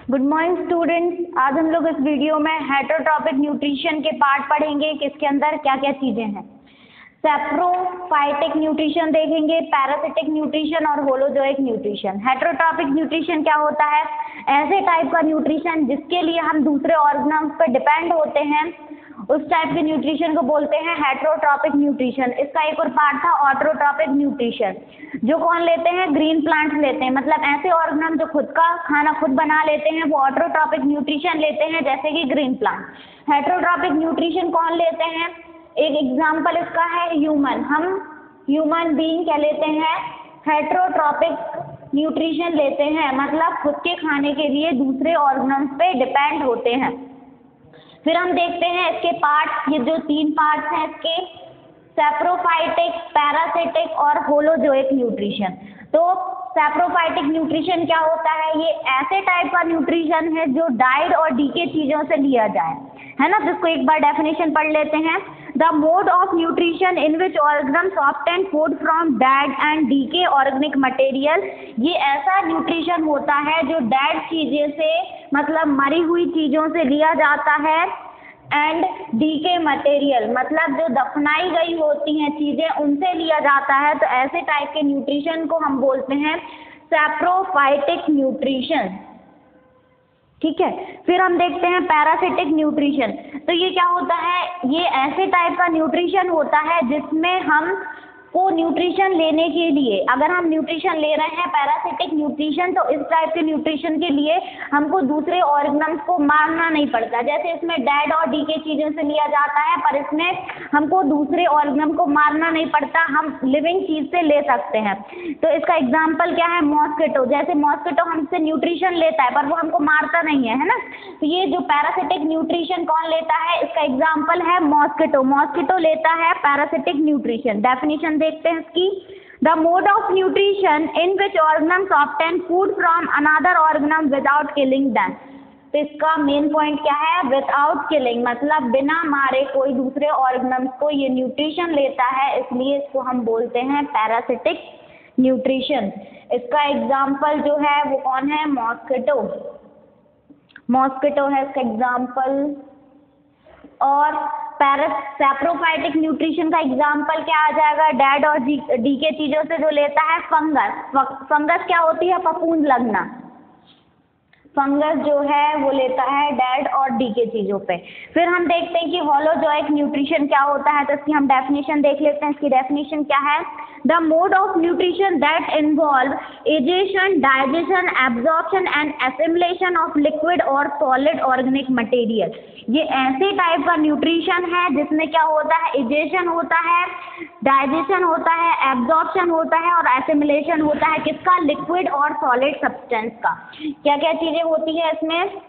Good morning students. आज हम लोग इस वीडियो में हेटेरोट्रॉपिक न्यूट्रिशन के पार्ट पढ़ेंगे कि इसके अंदर क्या क्या चीज़ें हैं। सैप्रोफाइटिक न्यूट्रिशन देखेंगे, पैरासिटिक न्यूट्रिशन और होलोजोइक न्यूट्रिशन। हेटेरोट्रॉपिक न्यूट्रिशन क्या होता है? ऐसे टाइप का न्यूट्रिशन जिसके लिए हम दूसरे ऑर्गेनिज्म पर डिपेंड होते हैं, उस टाइप के न्यूट्रिशन को बोलते हैं हेटेरोट्रॉपिक न्यूट्रिशन। इसका एक और पार्ट था ऑटोट्रॉपिक न्यूट्रिशन, जो कौन लेते हैं? ग्रीन प्लांट्स लेते हैं। मतलब ऐसे ऑर्गेनिज्म जो खुद का खाना खुद बना लेते हैं वो ऑटोट्रॉपिक न्यूट्रिशन लेते हैं, जैसे कि ग्रीन प्लांट। हेटेरोट्रॉपिक न्यूट्रिशन कौन लेते हैं? एक एग्जाम्पल इसका है ह्यूमन। हम ह्यूमन बीइंग क्या लेते हैं? हेटेरोट्रॉपिक न्यूट्रिशन लेते हैं, मतलब खुद के खाने के लिए दूसरे ऑर्गेनिज्म पे डिपेंड होते हैं। फिर हम देखते हैं इसके पार्ट, ये जो 3 पार्ट्स हैं इसके, सैप्रोफाइटिक, पैरासिटिक और होलोजोइक न्यूट्रिशन। तो सैप्रोफाइटिक न्यूट्रिशन क्या होता है? ये ऐसे टाइप का न्यूट्रिशन है जो डाइड और डीके चीज़ों से लिया जाए, है ना। जिसको एक बार डेफिनेशन पढ़ लेते हैं। The mode of nutrition in which organism obtain food from dead and decay organic material. ये ऐसा न्यूट्रिशन होता है जो डेड चीज़ें से, मतलब मरी हुई चीज़ों से लिया जाता है, एंड डीके मटेरियल मतलब जो दफनाई गई होती हैं चीज़ें, उनसे लिया जाता है। तो ऐसे टाइप के न्यूट्रिशन को हम बोलते हैं सैप्रोफाइटिक न्यूट्रिशन, ठीक है। फिर हम देखते हैं पैरासिटिक न्यूट्रिशन। तो ये क्या होता है? ये ऐसे टाइप का न्यूट्रिशन होता है जिसमें हम को न्यूट्रिशन लेने के लिए, अगर हम न्यूट्रिशन ले रहे हैं पैरासिटिक न्यूट्रिशन, तो इस टाइप के न्यूट्रिशन के लिए हमको दूसरे ऑर्गेनिज्म को मारना नहीं पड़ता। जैसे इसमें डेड और डीके चीज़ों से लिया जाता है, पर इसमें हमको दूसरे ऑर्गेनिज्म को मारना नहीं पड़ता, हम लिविंग चीज़ से ले सकते हैं। तो इसका एग्जाम्पल क्या है? मॉस्किटो। जैसे मॉस्किटो हमसे न्यूट्रिशन लेता है पर वो हमको मारता नहीं है ना। तो ये जो पैरासिटिक न्यूट्रिशन कौन लेता है? इसका एग्जाम्पल है मॉस्किटो। मॉस्किटो लेता है पैरासिटिक न्यूट्रिशन। डेफिनेशन देखते हैं इसकी। The mode of nutrition in which organism obtain food from another organism without killing them. तो इसका मेन पॉइंट क्या है? विदाउट किलिंग, मतलब बिना मारे कोई दूसरे ऑर्गेनिज्म को ये न्यूट्रिशन लेता है, इसलिए इसको हम बोलते हैं पैरासिटिक न्यूट्रिशन। इसका एग्जाम्पल जो है वो कौन है? मॉस्किटो। मॉस्किटो है इसका एग्जाम्पल। और सैप्रोफाइटिक न्यूट्रिशन का एग्जाम्पल क्या आ जाएगा? डेड और डीके चीज़ों से जो लेता है फंगस। फंगस क्या होती है? फफूंद लगना। फंगस जो है वो लेता है डेड और डीके चीज़ों पे। फिर हम देखते हैं कि होलोजोइक न्यूट्रिशन क्या होता है। तो इसकी हम डेफिनेशन देख लेते हैं। इसकी डेफिनेशन क्या है? The mode of nutrition that involve ingestion, digestion, absorption and assimilation of liquid और सॉलिड ऑर्गेनिक मटेरियल। ये ऐसे टाइप का न्यूट्रिशन है जिसमें क्या होता है? एजेशन होता है, डाइजेशन होता है, एब्जॉर्प्शन होता है और एसिमिलेशन होता है। किसका? लिक्विड और सॉलिड सब्सटेंस का। क्या क्या चीज़ें होती है इसमें?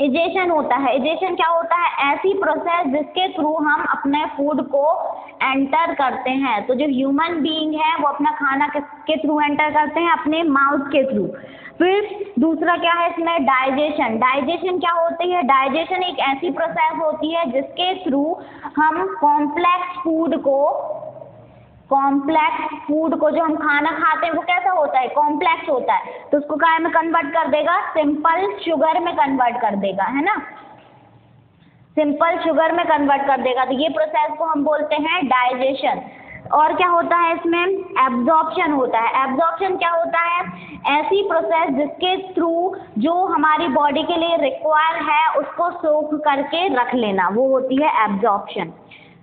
एजेशन होता है। एजेशन क्या होता है? ऐसी प्रोसेस जिसके थ्रू हम अपने फूड को एंटर करते हैं। तो जो ह्यूमन बीइंग है वो अपना खाना किसके थ्रू एंटर करते हैं? अपने माउथ के थ्रू। फिर दूसरा क्या है इसमें? डाइजेशन। डाइजेशन क्या होती है? डाइजेशन एक ऐसी प्रोसेस होती है जिसके थ्रू हम कॉम्प्लेक्स फूड को जो हम खाना खाते हैं वो कैसा होता है? कॉम्प्लेक्स होता है। तो उसको क्या में कन्वर्ट कर देगा? सिंपल शुगर में कन्वर्ट कर देगा, है ना। सिंपल शुगर में कन्वर्ट कर देगा। तो ये प्रोसेस को हम बोलते हैं डाइजेशन। और क्या होता है इसमें? एब्जॉर्प्शन होता है। एब्जॉर्प्शन क्या होता है? ऐसी प्रोसेस जिसके थ्रू जो हमारी बॉडी के लिए रिक्वायर है उसको सोख करके रख लेना, वो होती है एब्जॉर्प्शन।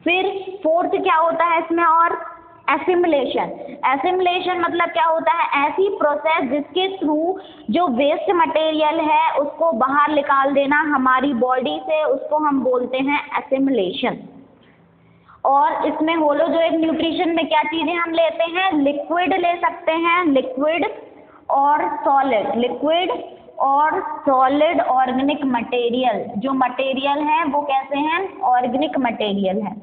फिर फोर्थ क्या होता है इसमें? और एसिमिलेशन। एसिमिलेशन मतलब क्या होता है? ऐसी प्रोसेस जिसके थ्रू जो वेस्ट मटेरियल है उसको बाहर निकाल देना हमारी बॉडी से, उसको हम बोलते हैं एसिमिलेशन। और इसमें होलोजोइक न्यूट्रिशन में क्या चीज़ें हम लेते हैं? लिक्विड ले सकते हैं, लिक्विड और सॉलिड। लिक्विड और सॉलिड ऑर्गेनिक मटेरियल। जो मटेरियल हैं वो कैसे हैं? ऑर्गेनिक मटेरियल है।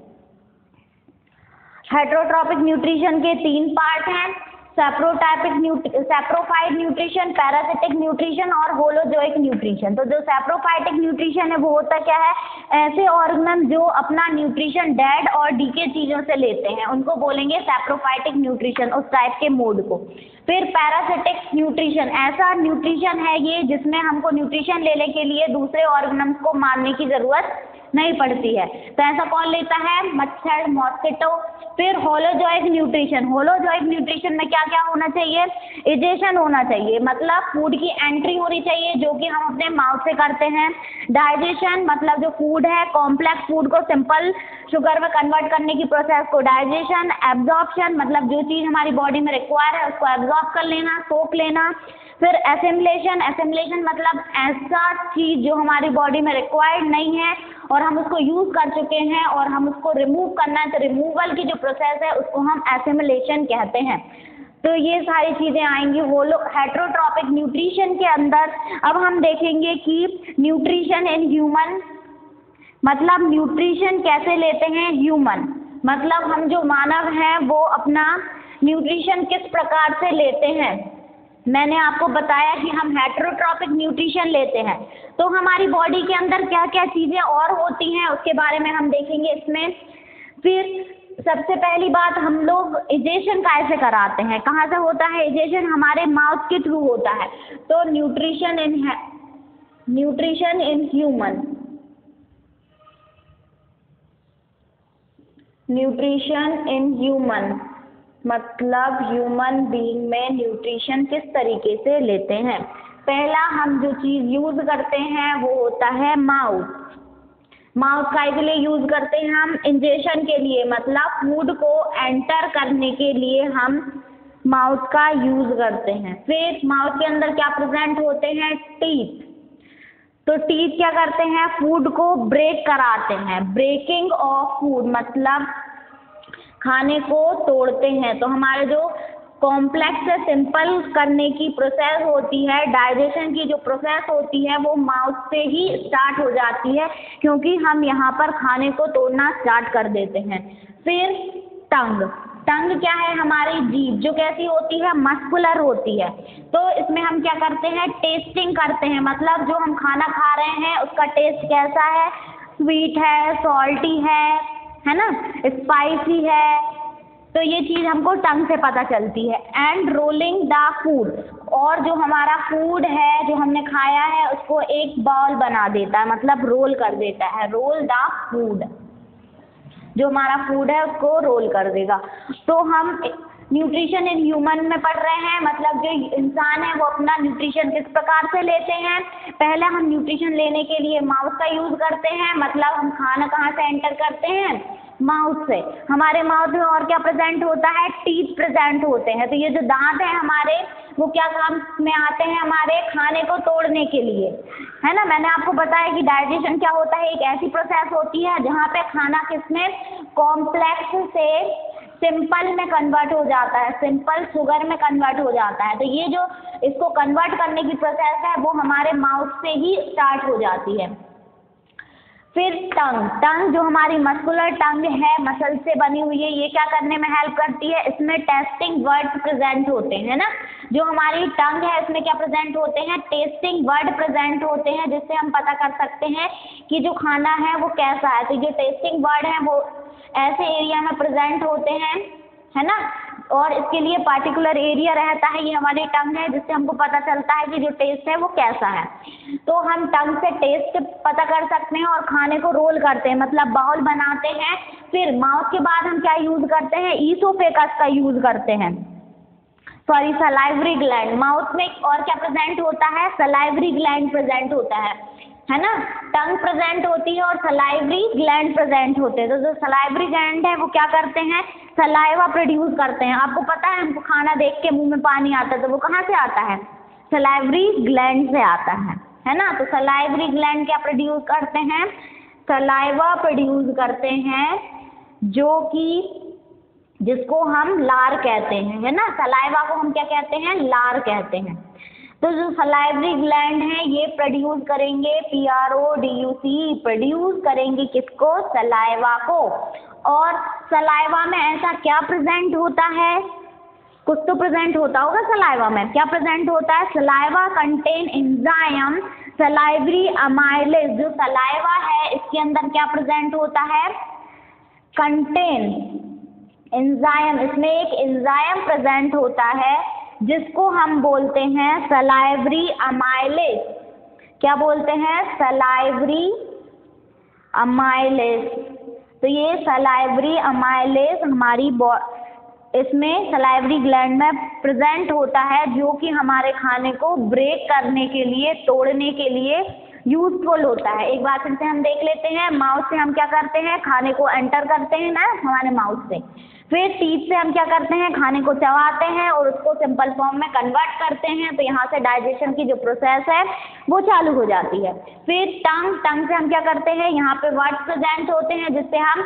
हेटेरोट्रॉपिक न्यूट्रिशन के 3 पार्ट हैं, सैप्रोफाइट न्यूट्रिशन, पैरासिटिक न्यूट्रिशन और होलोजोइक न्यूट्रिशन। तो जो सैप्रोफाइटिक न्यूट्रिशन है वो होता क्या है? ऐसे ऑर्गेनिज्म जो अपना न्यूट्रिशन डेड और डीके चीज़ों से लेते हैं उनको बोलेंगे सैप्रोफाइटिक न्यूट्रिशन, उस टाइप के मोड को। फिर पैरासिटिक न्यूट्रिशन, ऐसा न्यूट्रिशन है ये जिसमें हमको न्यूट्रिशन लेने के लिए दूसरे ऑर्गेनिज्म को मारने की ज़रूरत नहीं पड़ती है। तो ऐसा कौन लेता है? मच्छर, मॉस्किटो। फिर होलोजोइक न्यूट्रिशन, होलोजोइक न्यूट्रिशन में क्या क्या होना चाहिए? इजेशन होना चाहिए, मतलब फूड की एंट्री होनी चाहिए जो कि हम अपने माउथ से करते हैं। डाइजेशन, मतलब जो फूड है कॉम्प्लेक्स फूड को सिंपल शुगर में कन्वर्ट करने की प्रोसेस को डाइजेशन। एब्जॉर्प्शन, मतलब जो चीज़ हमारी बॉडी में रिक्वायर है उसको एब्जॉर्ब कर लेना, सोख लेना। फिर एसिमिलेशन, एसिमिलेशन मतलब ऐसा चीज़ जो हमारी बॉडी में रिक्वायर्ड नहीं है और हम उसको यूज़ कर चुके हैं और हम उसको रिमूव करना है, तो रिमूवल की जो प्रोसेस है उसको हम एसिमिलेशन कहते हैं। तो ये सारी चीज़ें आएंगी हेटेरोट्रॉपिक न्यूट्रिशन के अंदर। अब हम देखेंगे कि न्यूट्रिशन इन ह्यूमन, मतलब न्यूट्रिशन कैसे लेते हैं ह्यूमन, मतलब हम जो मानव हैं वो अपना न्यूट्रिशन किस प्रकार से लेते हैं। मैंने आपको बताया कि हम हेटेरोट्रॉपिक न्यूट्रिशन लेते हैं, तो हमारी बॉडी के अंदर क्या क्या चीज़ें और होती हैं उसके बारे में हम देखेंगे इसमें। फिर सबसे पहली बात, हम लोग इजेशन कैसे कराते हैं, कहाँ से होता है इजेशन? हमारे माउथ के थ्रू होता है। तो nutrition in human, nutrition in human मतलब ह्यूमन बीइंग में न्यूट्रिशन किस तरीके से लेते हैं। पहला हम जो चीज़ यूज़ करते हैं वो होता है माउथ। माउथ का के लिए यूज़ करते हैं हम इंजेशन के लिए, मतलब फूड को एंटर करने के लिए हम माउथ का यूज़ करते हैं। फिर माउथ के अंदर क्या प्रेजेंट होते हैं? टीथ। तो टीथ क्या करते हैं? फूड को ब्रेक कराते हैं। ब्रेकिंग ऑफ फूड मतलब खाने को तोड़ते हैं। तो हमारे जो कॉम्प्लेक्स से सिंपल करने की प्रोसेस होती है, डाइजेशन की जो प्रोसेस होती है वो माउथ से ही स्टार्ट हो जाती है, क्योंकि हम यहाँ पर खाने को तोड़ना स्टार्ट कर देते हैं। फिर टंग, टंग क्या है? हमारी जीभ, जो कैसी होती है? मस्कुलर होती है। तो इसमें हम क्या करते हैं? टेस्टिंग करते हैं, मतलब जो हम खाना खा रहे हैं उसका टेस्ट कैसा है, स्वीट है, सॉल्टी है ना, स्पाइसी है, तो ये चीज़ हमको टंग से पता चलती है। एंड रोलिंग द फूड, और जो हमारा फूड है जो हमने खाया है उसको एक बॉल बना देता है, मतलब रोल कर देता है। रोल द फूड, जो हमारा फूड है उसको रोल कर देगा। तो हम न्यूट्रिशन इन ह्यूमन में पढ़ रहे हैं, मतलब जो इंसान है वो अपना न्यूट्रिशन किस प्रकार से लेते हैं। पहले हम न्यूट्रिशन लेने के लिए माउथ का यूज़ करते हैं, मतलब हम खाना कहाँ से एंटर करते हैं? माउथ से। हमारे माउथ में और क्या प्रेजेंट होता है? टीथ प्रेजेंट होते हैं। तो ये जो दांत हैं हमारे वो क्या काम में आते हैं? हमारे खाने को तोड़ने के लिए, है ना। मैंने आपको बताया कि डाइजेशन क्या होता है, एक ऐसी प्रोसेस होती है जहाँ पे खाना किसमें कॉम्प्लेक्स से सिंपल में कन्वर्ट हो जाता है, सिंपल शुगर में कन्वर्ट हो जाता है। तो ये जो इसको कन्वर्ट करने की प्रोसेस है वो हमारे माउथ से ही स्टार्ट हो जाती है। फिर टंग, टंग जो हमारी मस्कुलर टंग है, मसल से बनी हुई है, ये क्या करने में हेल्प करती है? इसमें टेस्टिंग वर्ड्स प्रेजेंट होते हैं ना। जो हमारी टंग है इसमें क्या प्रेजेंट होते हैं? टेस्टिंग वर्ड प्रेजेंट होते हैं, जिससे हम पता कर सकते हैं कि जो खाना है वो कैसा है। तो जो टेस्टिंग वर्ड हैं वो ऐसे एरिया में प्रेजेंट होते हैं, है ना, और इसके लिए पार्टिकुलर एरिया रहता है, ये हमारी टंग है, जिससे हमको पता चलता है कि जो टेस्ट है वो कैसा है। तो हम टंग से टेस्ट पता कर सकते हैं और खाने को रोल करते हैं, मतलब बाउल बनाते हैं। फिर माउथ के बाद हम क्या यूज़ करते हैं? ईसोफेगस का यूज़ करते हैं, सॉरी सलाइवरी ग्लैंड। माउथ में और क्या प्रेजेंट होता है? सलाइवरी ग्लैंड प्रेजेंट होता है ना। टंग प्रेजेंट होती है और सलाइवरी ग्लैंड प्रेजेंट होते हैं। तो जो सलाइवरी ग्लैंड है वो क्या करते हैं? सलाइवा प्रोड्यूस करते हैं। आपको पता है हमको खाना देख के मुंह में पानी आता है, तो वो कहाँ से आता है? सलाइवरी ग्लैंड से आता है ना। तो सलाइवरी ग्लैंड क्या प्रोड्यूस करते हैं? सलाइवा प्रोड्यूस करते हैं, जो कि जिसको हम लार कहते हैं, है ना। सलाइवा को हम क्या कहते हैं? लार कहते हैं। तो जो सलाइवरी ग्लैंड है ये प्रोड्यूस करेंगे, PRODUC, प्रोड्यूस करेंगे किसको? सलाइवा को। और सलाइवा में ऐसा क्या प्रेजेंट होता है? कुछ तो प्रेजेंट होता होगा सलाइवा में। क्या प्रेजेंट होता है? Saliva contain enzyme salivary amylase. जो सलाइवा है इसके अंदर क्या प्रेजेंट होता है? कंटेन एंजाइम, इसमें एक एंजाइम प्रेजेंट होता है जिसको हम बोलते हैं सलाइवरी अमाइलेज। क्या बोलते हैं? Salivary amylase. तो ये सलाइवरी अमाइलेज हमारी इसमें सलाइवरी ग्लैंड में प्रेजेंट होता है, जो कि हमारे खाने को ब्रेक करने के लिए, तोड़ने के लिए यूजफुल होता है। एक बार फिर से हम देख लेते हैं। माउथ से हम क्या करते हैं? खाने को एंटर करते हैं ना हमारे माउथ से। फिर टीथ से हम क्या करते हैं? खाने को चबाते हैं और उसको सिंपल फॉर्म में कन्वर्ट करते हैं। तो यहाँ से डाइजेशन की जो प्रोसेस है वो चालू हो जाती है। फिर टंग से हम क्या करते हैं? यहाँ पे वर्ड्स प्रेजेंट होते हैं जिससे हम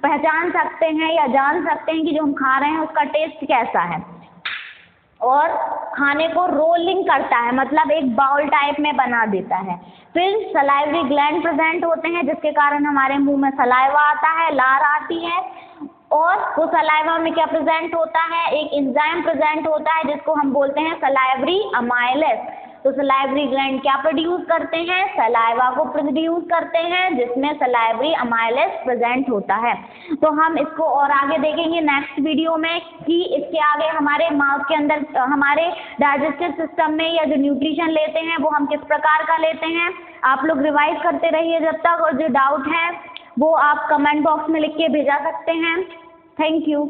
पहचान सकते हैं या जान सकते हैं कि जो हम खा रहे हैं उसका टेस्ट कैसा है। और खाने को रोलिंग करता है, मतलब एक बाउल टाइप में बना देता है। फिर सलाइवरी ग्लैंड प्रेजेंट होते हैं जिसके कारण हमारे मुंह में सलाइवा आता है, लार आती है। और वो सलाइवा में क्या प्रेजेंट होता है? एक एंजाइम प्रेजेंट होता है जिसको हम बोलते हैं सलाइवरी अमाइलेज। तो सलाइवरी ग्लैंड क्या प्रोड्यूस करते हैं? सलाइवा को प्रोड्यूस करते हैं जिसमें सलाइवरी अमाइलेज प्रेजेंट होता है। तो हम इसको और आगे देखेंगे नेक्स्ट वीडियो में कि इसके आगे हमारे माउथ के अंदर हमारे डाइजेस्टिव सिस्टम में या जो न्यूट्रिशन लेते हैं वो हम किस प्रकार का लेते हैं। आप लोग रिवाइज करते रहिए जब तक, और जो डाउट है वो आप कमेंट बॉक्स में लिख के भेजा सकते हैं। Thank you.